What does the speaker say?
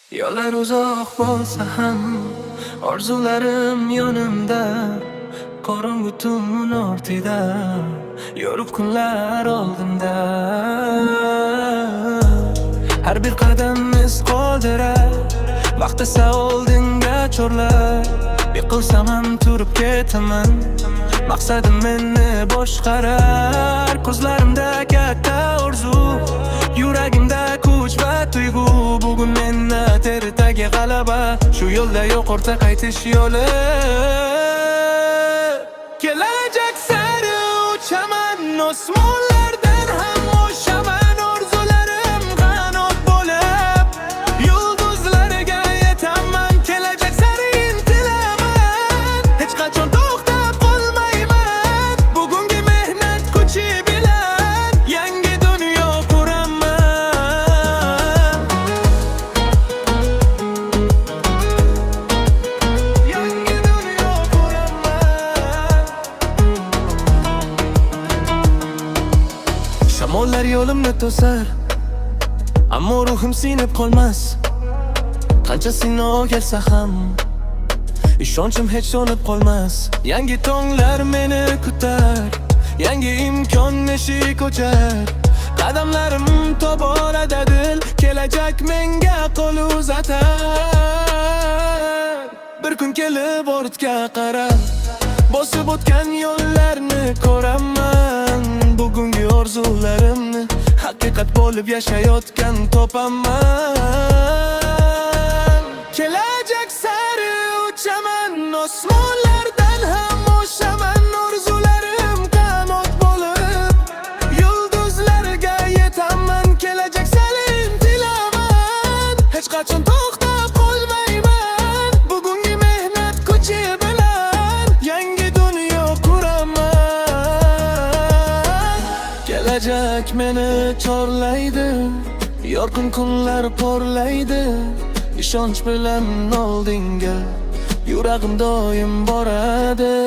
Yo'llar uzoq bo'lsa ham orzularim yonimda, qorong'u tun ortida yorug' kunlar oldimda. Har bir qadam iz qoldirar, vaqt esa oldinga chorlar. Yiqilsam ham turib ketaman, maqsadim meni boshqarar. Ko'zlarimda katta orzu, yuragimda kuch va tuyg'u. Bugun meni teridagi g'alaba, shu yo'lda yo'q ortga qaytish yo'li. Kelajak sari uchaman, osmonlardan ham oshaman. Orzularim qanot bo'lib, yulduzlarga yetaman. Kelajak sari intilaman, hech qachon to'xtab qolmayman. Bugungi mehnat kuchi bilan yangi dunyo quraman. Yangi dunyo quraman. Shamollar yo'limni to'sar, ammo ruhim sinib qolmas. Qancha sinov kelsa ham ishonchim hech so'nib qolmas. Yangi tonglar meni kutar, yangi imkon eshik ochar. Qadamlarim tobora dadil, kelajak menga qo'l uzatar. Bir kun kelib ortga qarab, bosib o'tgan yo'llarni ko'raman. Bugungi orzularimni haqiqat bo'lib yashayotgan topaman. Kelajak sari uchaman, osmonlardan ham oshaman. Orzularim qanot bo'lib, yulduzlarga yetaman. Kelajak sari intilaman, hech qachon to'xtab qolmayman. Bugungi mehnat kuchi bilan yangi dunyo quraman. Kelajak meni chorlaydi, yorqin kunlar porlaydi. Ishonch bilan oldinga yuragim doim boradi.